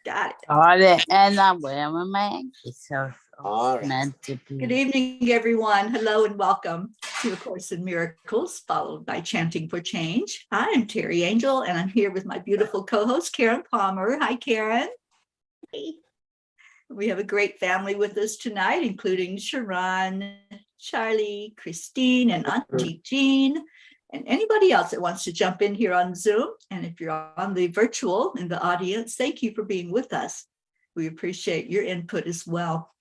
Got it. Got it. And I'm wearing my ankle, so All right. meant to be. Good evening, everyone. Hello and welcome to A Course in Miracles, followed by Chanting for Change. I'm Teri Angel, and I'm here with my beautiful co-host, Karen Palmer. Hi, Karen. Hey. We have a great family with us tonight, including Sharon, Charlie, Christine, and Auntie Jean, and anybody else that wants to jump in here on Zoom. And if you're on the virtual in the audience, thank you for being with us. We appreciate your input as well.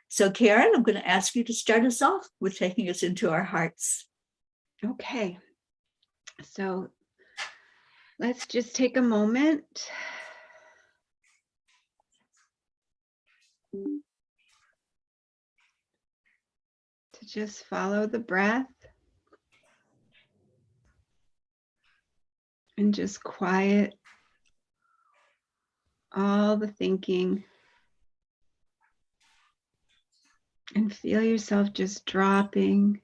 So Karen, I'm going to ask you to start us off with taking us into our hearts. Okay. So let's just take a moment. To just follow the breath. And just quiet all the thinking. And feel yourself just dropping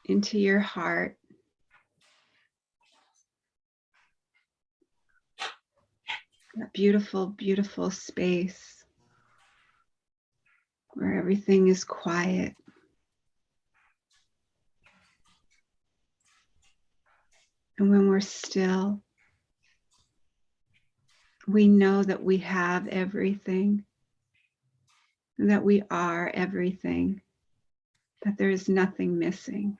into your heart. That beautiful, beautiful space where everything is quiet. And when we're still, we know that we have everything, and that we are everything, that there is nothing missing.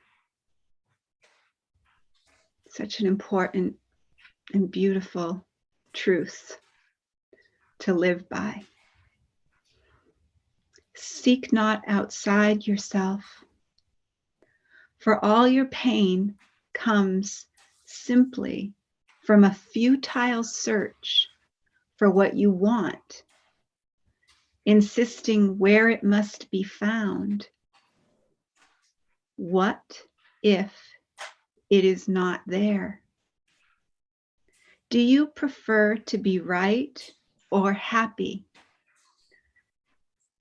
Such an important and beautiful truth to live by. Seek not outside yourself, for all your pain comes simply from a futile search for what you want, insisting where it must be found. What if it is not there? Do you prefer to be right or happy?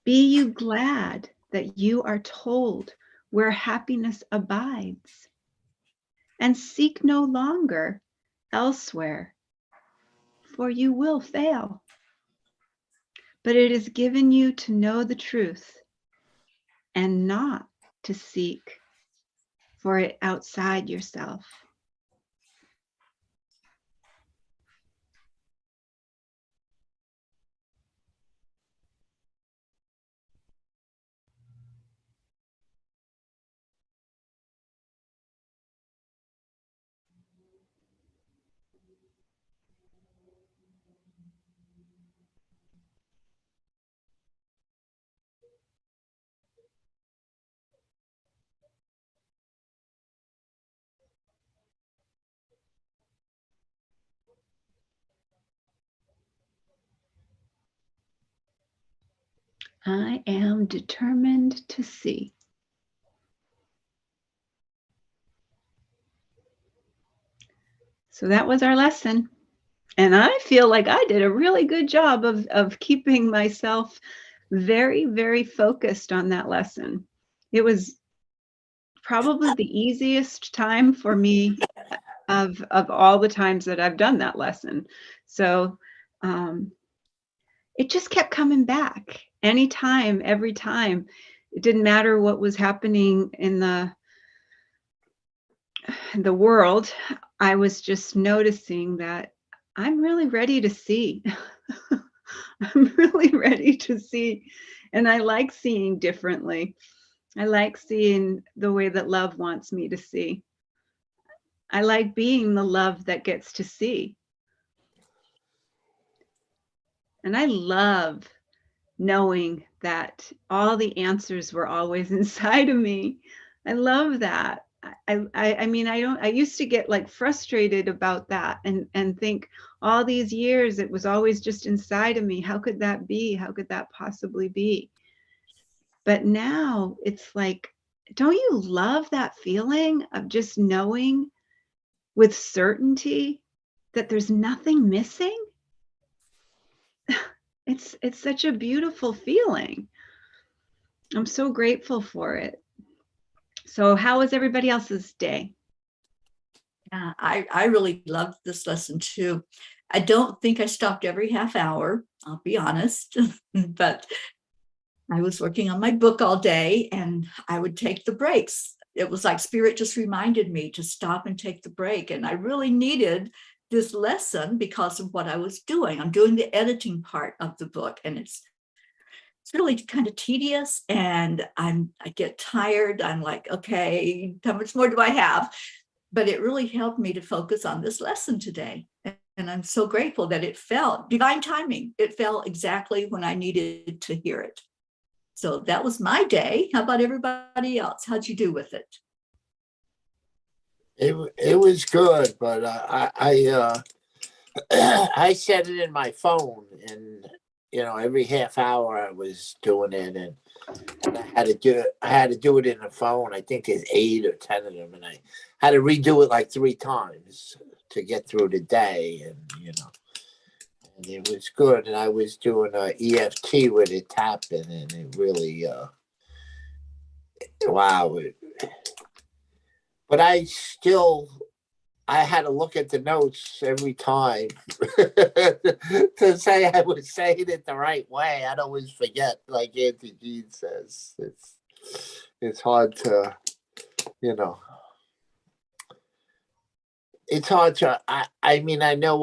Be you glad that you are told where happiness abides, and seek no longer elsewhere, for you will fail. But it is given you to know the truth and not to seek for it outside yourself. I am determined to see. So that was our lesson. And I feel like I did a really good job of keeping myself very, very focused on that lesson. It was probably the easiest time for me of all the times that I've done that lesson. So it just kept coming back anytime, every time. It didn't matter what was happening in the world. I was just noticing that I'm really ready to see. I'm really ready to see. And I like seeing differently. I like seeing the way that love wants me to see. I like being the love that gets to see. And I love knowing that all the answers were always inside of me. I love that. I mean, I used to get like frustrated about that and think all these years it was always just inside of me. How could that be? How could that possibly be? But now it's like, don't you love that feeling of just knowing with certainty that there's nothing missing? It's such a beautiful feeling. I'm so grateful for it. So how was everybody else's day? I really loved this lesson too. I don't think I stopped every half hour, I'll be honest, but I was working on my book all day and I would take the breaks. It was like spirit just reminded me to stop and take the break. And I really needed this lesson because of what I was doing. I'm doing the editing part of the book, and it's really kind of tedious, and I get tired. I'm like, okay, how much more do I have? But it really helped me to focus on this lesson today. And I'm so grateful that it felt divine timing. It fell exactly when I needed to hear it. So that was my day. How about everybody else? How'd you do with it? It was good, but I set it in my phone, and every half hour I was doing it, and I had to do it in the phone. I think there's 8 or 10 of them, and I had to redo it like 3 times to get through the day, and and it was good. And I was doing EFT with it tapping, and it really wow. But I had to look at the notes every time to say I was saying it the right way. I'd always forget, like Auntie Jean says. It's hard to, it's hard to, I mean, I know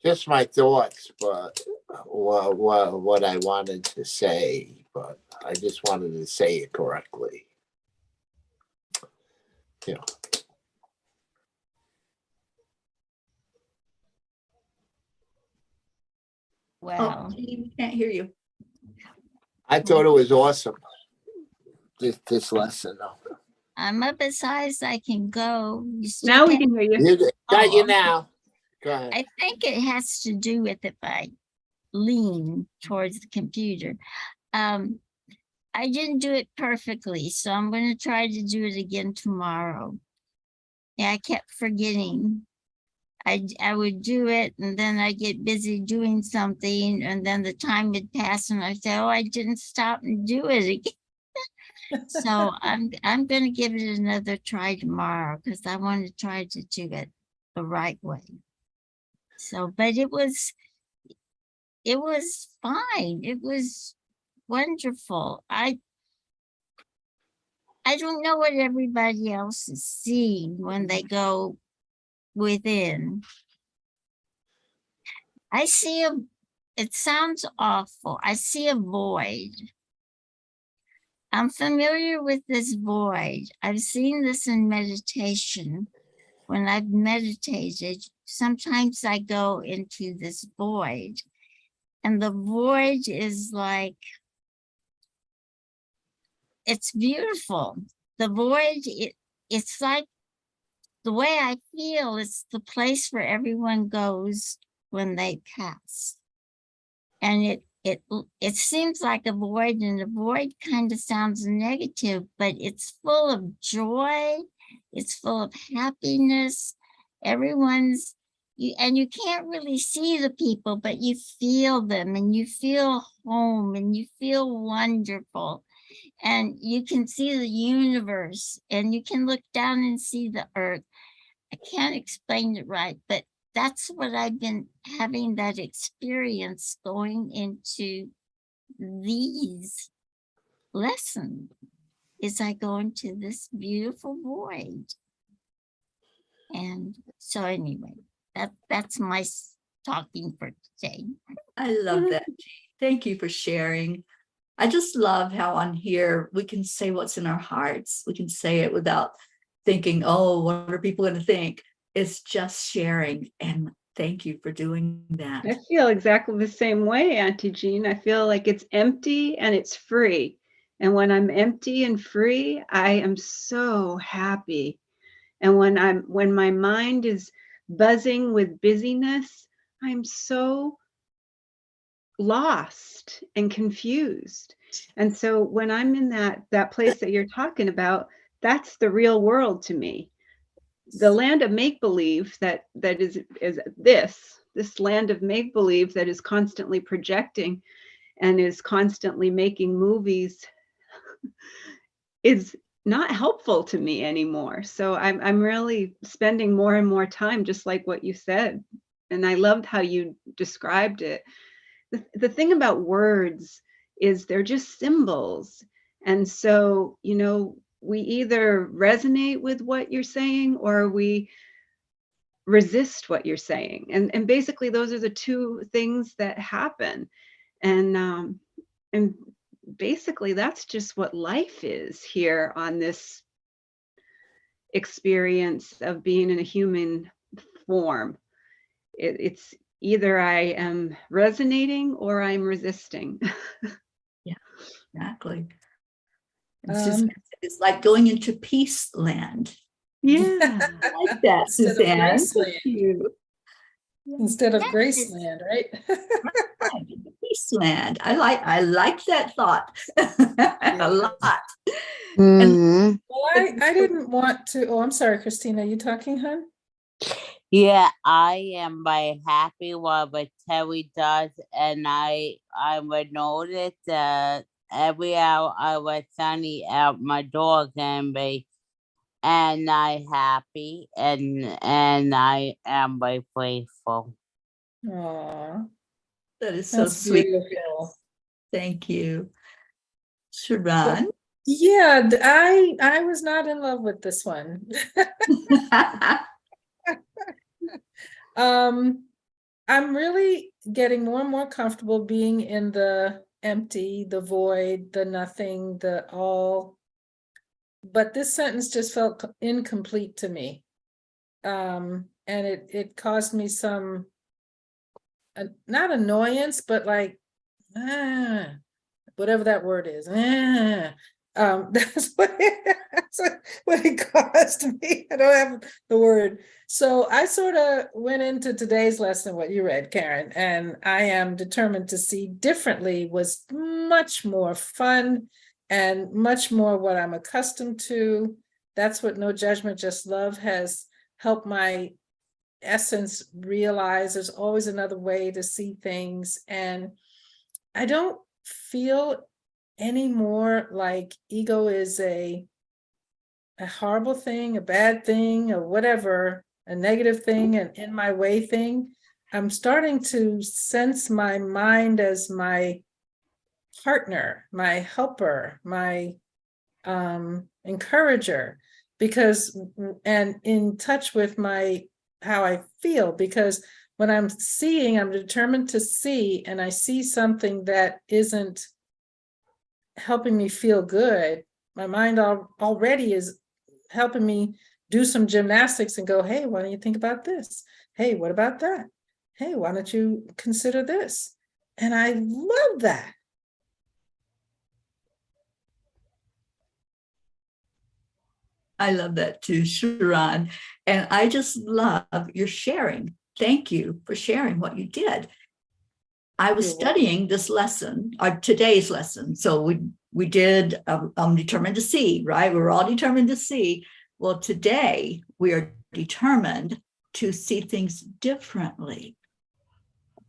just my thoughts, but what I wanted to say, but I just wanted to say it correctly. Well, We can't hear you. I thought it was awesome. This lesson, though. I'm up as high as I can go. You still Now we can't- can hear you. Got you Oh, now. Go ahead. I think it has to do with if I lean towards the computer. I didn't do it perfectly, so I'm going to try to do it again tomorrow. Yeah, I kept forgetting. I would do it, and then I get busy doing something, and then the time would pass, and I say, "Oh, I didn't stop and do it again." So I'm going to give it another try tomorrow because I want to try to do it the right way. So, but it was fine. It was wonderful. I don't know what everybody else is seeing when they go within. I see it sounds awful. I see a void. I'm familiar with this void. I've seen this in meditation. When I've meditated, sometimes I go into this void, and the void is like, it's beautiful. The void, it's like the way I feel, it's the place where everyone goes when they pass. And it seems like a void, and a void kind of sounds negative, but it's full of joy. It's full of happiness. Everyone's, and you can't really see the people, but you feel them, and you feel home, and you feel wonderful. And you can see the universe, and you can look down and see the earth. I can't explain it right, but that's what I've been having, that experience going into these lessons, is I go into this beautiful void. And so anyway, that's my talking for today. I love that. Thank you for sharing. I just love how on here we can say what's in our hearts. We can say it without thinking, oh, what are people going to think? It's just sharing. And thank you for doing that. I feel exactly the same way, Auntie Jean. I feel like it's empty and it's free. And when I'm empty and free, I am so happy. And when my mind is buzzing with busyness, I'm so lost and confused. And so when I'm in that place that you're talking about, that's the real world to me. The land of make-believe that is this land of make-believe that is constantly projecting and is constantly making movies is not helpful to me anymore. So I'm really spending more and more time, just like what you said. And I loved how you described it. The thing about words is they're just symbols. And so, we either resonate with what you're saying or we resist what you're saying. And basically those are the two things that happen. And basically that's just what life is here on this experience of being in a human form. It's either I am resonating or I'm resisting. Yeah, exactly. Um, It's like going into peace land. Yeah. I like that, Instead of Suzanne. Graceland. Thank you. Instead of Yes, Graceland, right? Right, peace land. I like that thought a lot. And Mhm. Well, I didn't want to. Oh, I'm sorry, Christina. You talking, hon? Yeah, I am very happy what Teri does, and I would notice that every hour I was sunny out my door can be, and I happy, and I am very grateful. Aw, that is so that's sweet. beautiful. Thank you. Sharon. Yeah, I was not in love with this one. I'm really getting more and more comfortable being in the empty, the void, the nothing, the all. But this sentence just felt incomplete to me. And it caused me some, not annoyance, but like, whatever that word is. That's what it caused me. I don't have the word. So I sort of went into today's lesson, what you read, Karen, and I am determined to see differently was much more fun and much more what I'm accustomed to. That's what No Judgment, Just Love has helped my essence realize there's always another way to see things. And I don't feel anymore like ego is a horrible thing, a bad thing, or whatever, a negative thing, an in my way thing. I'm starting to sense my mind as my partner, my helper, my encourager, and in touch with how I feel, because when I'm determined to see, and I see something that isn't helping me feel good, my mind already is helping me do some gymnastics and go, hey, why don't you think about this? Hey, what about that? Hey, why don't you consider this? And I love that. I love that too, Sharon. And I just love your sharing. Thank you for sharing what you did. I was studying this lesson, or today's lesson. So we did I'm determined to see, right? We're all determined to see. Well, today we are determined to see things differently.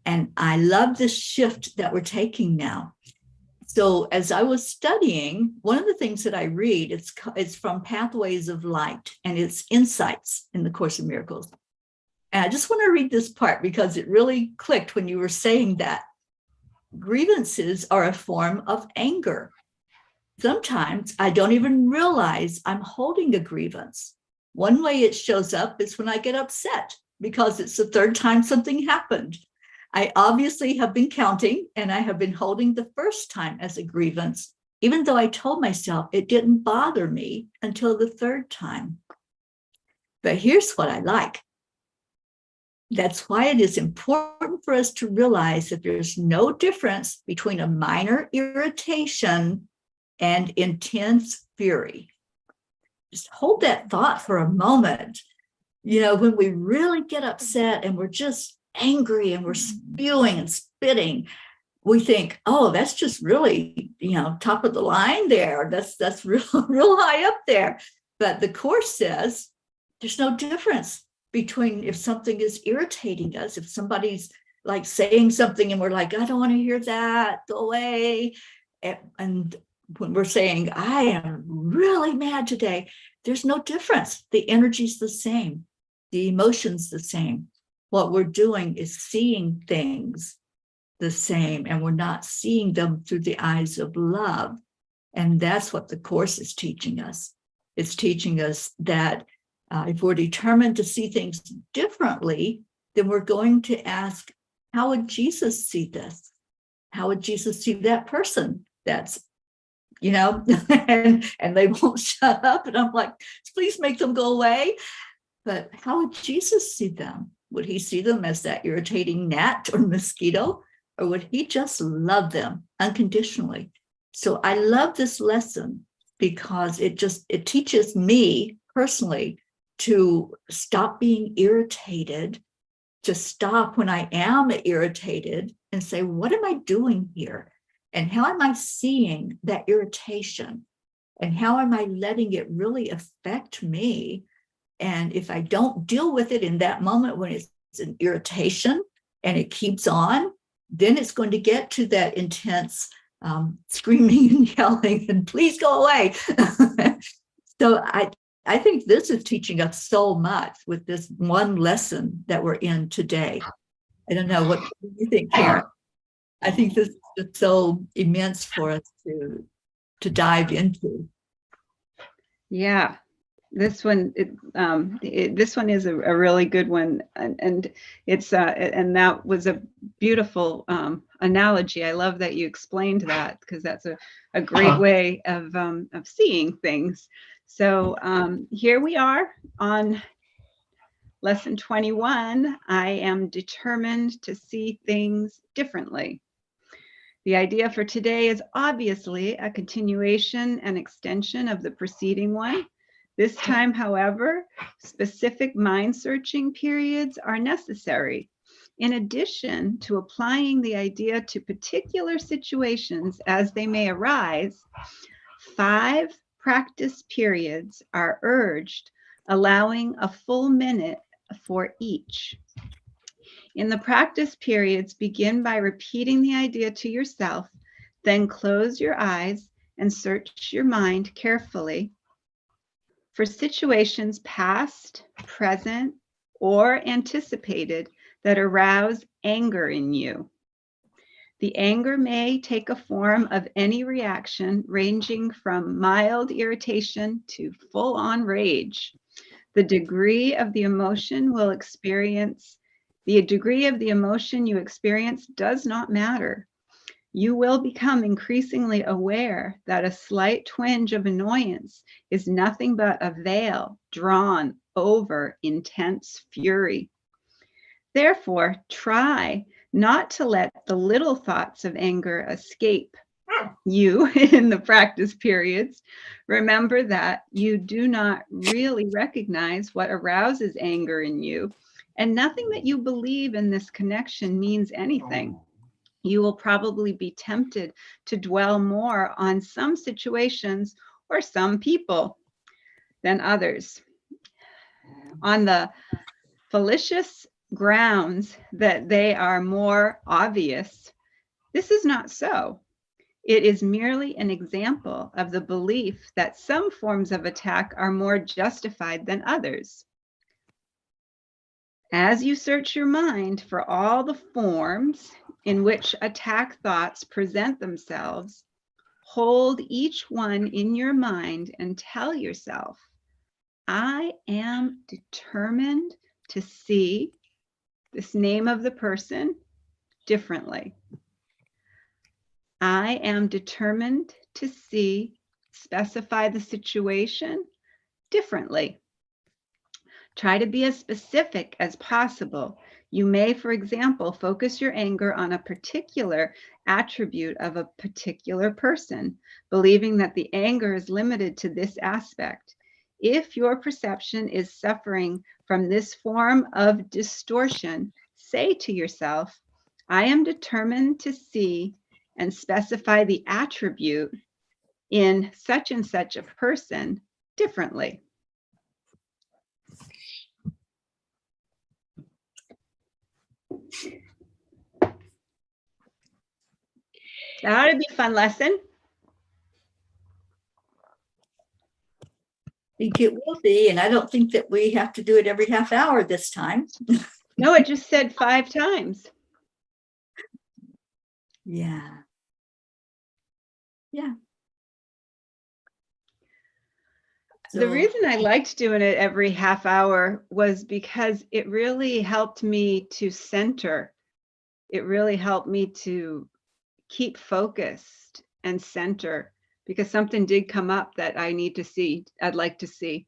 And I love this shift that we're taking now. So as I was studying, one of the things that I read, it's from Pathways of Light, and it's insights in the Course in Miracles. And I just want to read this part because it really clicked when you were saying that. Grievances are a form of anger. Sometimes I don't even realize I'm holding a grievance. One way it shows up is when I get upset because it's the third time something happened. I obviously have been counting, and I have been holding the first time as a grievance, even though I told myself it didn't bother me until the third time. But here's what I like. That's why it is important for us to realize that there's no difference between a minor irritation and intense fury. Just hold that thought for a moment. When we really get upset and we're just angry and we're spewing and spitting, we think, oh, that's just really, top of the line there. That's real high up there. But the Course says there's no difference between if something is irritating us, if somebody's like saying something and we're like, I don't want to hear that, go away. And when we're saying, I am really mad today, there's no difference. The energy's the same. The emotion's the same. What we're doing is seeing things the same, and we're not seeing them through the eyes of love. And that's what the Course is teaching us. It's teaching us that if we're determined to see things differently, then we're going to ask, how would Jesus see this? How would Jesus see that person that's, and they won't shut up. And I'm like, please make them go away. But how would Jesus see them? Would he see them as that irritating gnat or mosquito? Or would he just love them unconditionally? So I love this lesson because it teaches me personally to stop being irritated, to stop when I am irritated and say, what am I doing here? And how am I seeing that irritation? And how am I letting it really affect me? And if I don't deal with it in that moment when it's an irritation and it keeps on, then it's going to get to that intense screaming and yelling and please go away. So I think this is teaching us so much with this one lesson that we're in today. I don't know, what do you think, Karen? I think this is just so immense for us to dive into. Yeah, this one, this one is a really good one, and it's and that was a beautiful analogy. I love that you explained that, because that's a great way of seeing things. So here we are on lesson 21. I am determined to see things differently. The idea for today is obviously a continuation and extension of the preceding one. This time, however, specific mind searching periods are necessary. In addition to applying the idea to particular situations as they may arise, 5 practice periods are urged, allowing a full minute for each. In the practice periods, begin by repeating the idea to yourself, then close your eyes and search your mind carefully for situations past, present, or anticipated that arouse anger in you. The anger may take a form of any reaction ranging from mild irritation to full-on rage. The degree of the emotion you experience does not matter. You will become increasingly aware that a slight twinge of annoyance is nothing but a veil drawn over intense fury. Therefore, try not to let the little thoughts of anger escape you in the practice periods. Remember that you do not really recognize what arouses anger in you, and nothing that you believe in this connection means anything. You will probably be tempted to dwell more on some situations or some people than others, on the fallacious grounds that they are more obvious. This is not so. It is merely an example of the belief that some forms of attack are more justified than others. As you search your mind for all the forms in which attack thoughts present themselves, hold each one in your mind and tell yourself, I am determined to see this name of the person differently. I am determined to specify the situation differently. Try to be as specific as possible. You may, for example, focus your anger on a particular attribute of a particular person, believing that the anger is limited to this aspect. If your perception is suffering from this form of distortion, say to yourself, I am determined to see and specify the attribute in such and such a person differently. That ought to be a fun lesson. think it will be, and I don't think that we have to do it every half hour this time. No, it just said 5 times. Yeah. Yeah. The So, reason I liked doing it every half hour was because it really helped me to center. It really helped me to keep focused and center, because something did come up that I need to see. I'd like to see.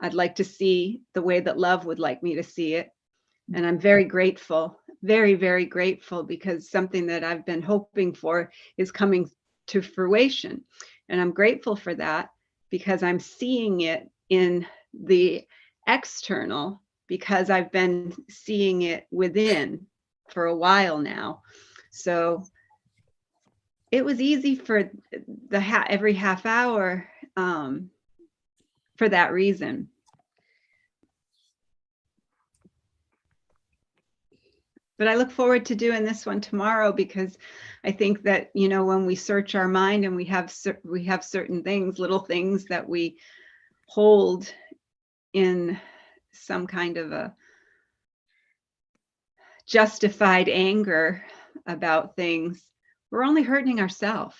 I'd like to see the way that love would like me to see it. And I'm very grateful, very, very grateful, because something that I've been hoping for is coming to fruition. And I'm grateful for that because I'm seeing it in the external, because I've been seeing it within for a while now. So it was easy for the every half hour for that reason. But I look forward to doing this one tomorrow, because I think that, you know, when we search our mind and we have certain things, little things that we hold in some kind of a justified anger about things, we're only hurting ourselves.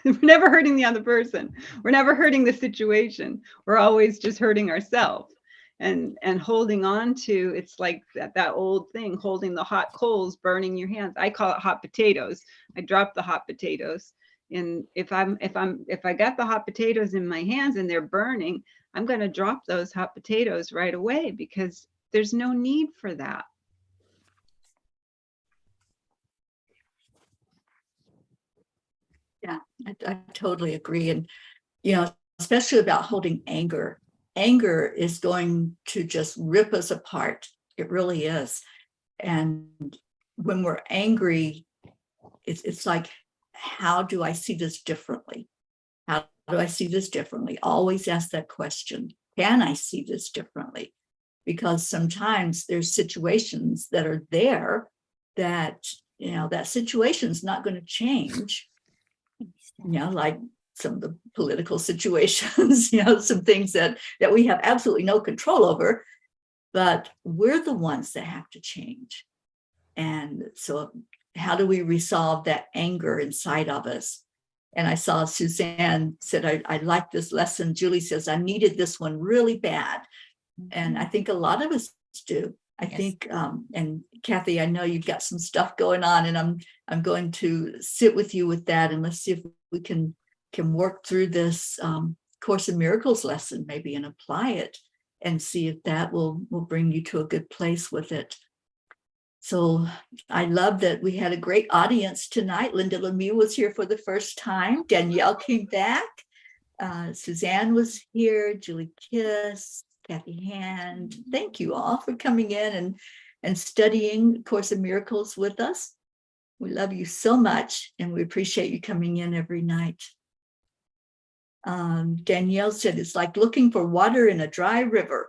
We're never hurting the other person. We're never hurting the situation. We're always just hurting ourselves. And holding on to, it's like that old thing, holding the hot coals, burning your hands. I call it hot potatoes. I drop the hot potatoes. And if I got the hot potatoes in my hands and they're burning, I'm going to drop those hot potatoes right away, because there's no need for that. yeah, I totally agree. And, you know, especially about holding anger. Anger is going to just rip us apart. It really is. And when we're angry, it's like, how do I see this differently? How do I see this differently? Always ask that question. Can I see this differently? Because sometimes there's situations that are there that, you know, that situation's not going to change. You know, like some of the political situations, you know, some things that we have absolutely no control over, but we're the ones that have to change. And so how do we resolve that anger inside of us? And I saw Suzanne said, I like this lesson. Julie says, I needed this one really bad. And I think a lot of us do. I think, and Kathy, I know you've got some stuff going on, and I'm going to sit with you with that, and let's see if we can work through this Course in Miracles lesson maybe and apply it, and see if that will bring you to a good place with it. So I love that we had a great audience tonight. Linda Lemieux was here for the first time. Danielle came back. Suzanne was here. Julie Kiss, Kathy Hand. Thank you all for coming in and studying Course in Miracles with us. We love you so much, and we appreciate you coming in every night. Danielle said, it's like looking for water in a dry river.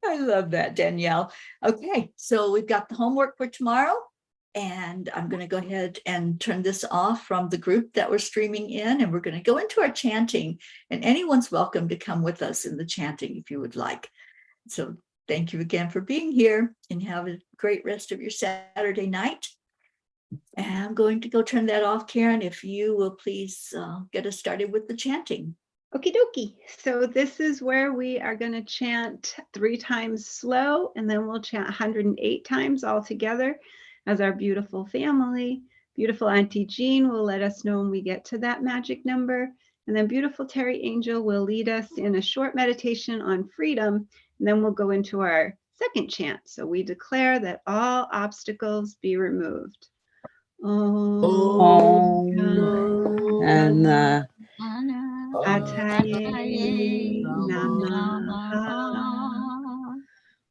I love that, Danielle. Okay, so we've got the homework for tomorrow, and I'm going to go ahead and turn this off from the group that we're streaming in, and we're going to go into our chanting, and anyone's welcome to come with us in the chanting if you would like. So thank you again for being here, and have a great rest of your Saturday night. And I'm going to go turn that off. Karen, if you will please get us started with the chanting. Okie dokie. So this is where we are going to chant 3 times slow, and then we'll chant 108 times all together as our beautiful family. Beautiful Auntie Jean will let us know when we get to that magic number. And then beautiful Teri Angel will lead us in a short meditation on freedom. And then we'll go into our second chant. So we declare that all obstacles be removed. Om Gam Ganapataye Namaha.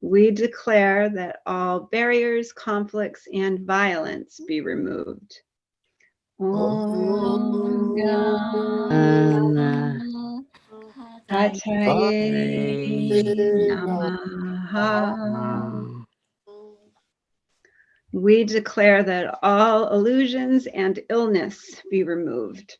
We declare that all barriers, conflicts, and violence be removed. Om Ganapataye Namaha. We declare that all illusions and illness be removed.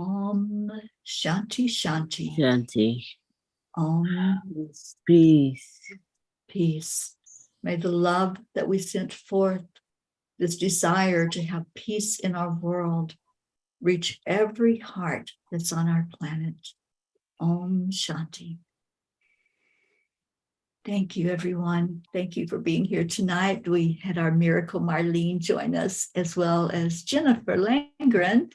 Om Shanti Shanti. Shanti. Om Peace. peace. May the love that we sent forth, this desire to have peace in our world, reach every heart that's on our planet. Om Shanti. Thank you, everyone. Thank you for being here tonight. We had our miracle Marlene join us, as well as Jennifer Langren.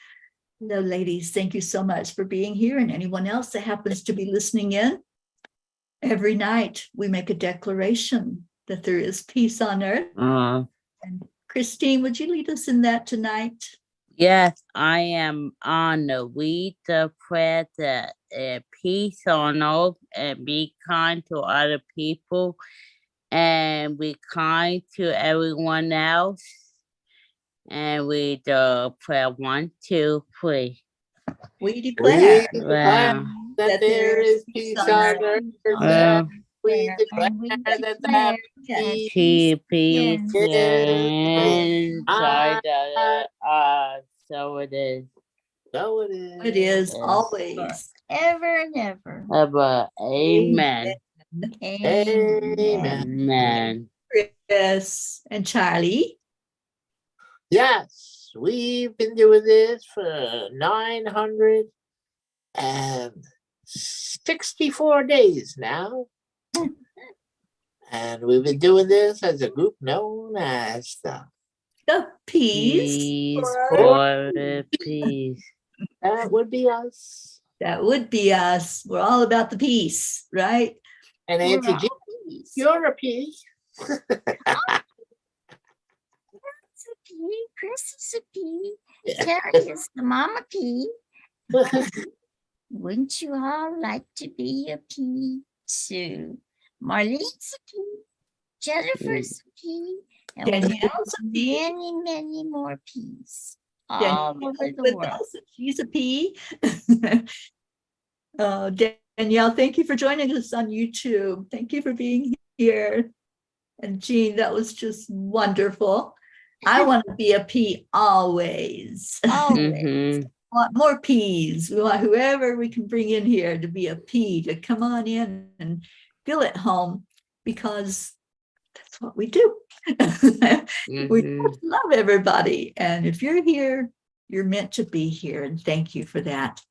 Hello, ladies. Thank you so much for being here, and anyone else that happens to be listening in. Every night, we make a declaration that there is peace on earth. And Christine, would you lead us in that tonight? Yes, I am on the lead the prayer that peace on earth and be kind to other people and be kind to everyone else. And we the prayer 1, 2, 3. We declare Wow. that there is peace on earth. And we declare that that peace Peace is inside so it is. So it is. it is Yes. always. Ever and ever. Ever. Amen. Amen. Amen. Chris and Charlie. Yes, we've been doing this for 964 days now. And we've been doing this as a group known as the Peace. Peace for- for the peace. That would be us. That would be us. We're all about the peace, right? And We're Auntie all G, peace. you're a peace. It's a pea. Chris is a pea. Terry is the mama pea. Wouldn't you all like to be a pea too? Marlene's a pea. Jennifer's a pea. And we have Danielle's a pea. many, many more peas all Danielle over the with world. us. She's a pea. Danielle, thank you for joining us on YouTube. Thank you for being here. And Jean, that was just wonderful. I want to be a pea always. Always. Mhm. We want more peas. We want whoever we can bring in here to be a pea, to come on in and feel at home, because that's what we do. We Mhm. love everybody. And if you're here, you're meant to be here. And thank you for that.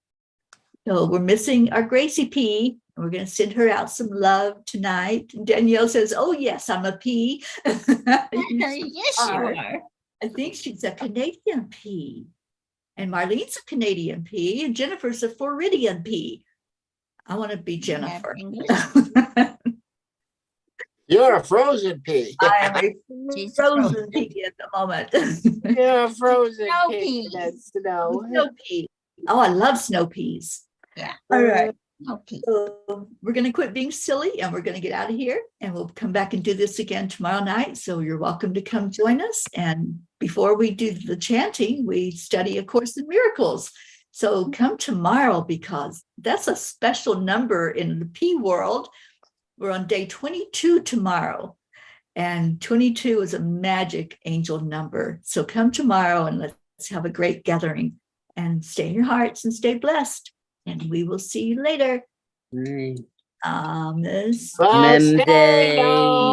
So we're missing our Gracie P. And we're going to send her out some love tonight. And Danielle says, oh, yes, I'm a P. Yes, you are. are. I think she's a Canadian P. And Marlene's a Canadian P. And Jennifer's a Floridian P. I want to be Jennifer. English. You're a frozen pea. I am a She's frozen pea at the moment. You're a frozen Snow pea. peas. That's snow. Snow pea. Oh, I love snow peas. Yeah. All right. Okay. So we're going to quit being silly and we're going to get out of here, and we'll come back and do this again tomorrow night. So you're welcome to come join us. And before we do the chanting, we study A Course in Miracles. So come tomorrow, because that's a special number in the P world. We're on day 22 tomorrow, and 22 is a magic angel number. So come tomorrow and let's have a great gathering, and stay in your hearts and stay blessed. And we will see you later. Miss. Well, Mem stay day,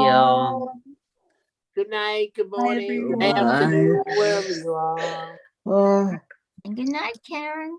on. Good night, good morning, good everyone. afternoon, wherever you are. And good night, Karen.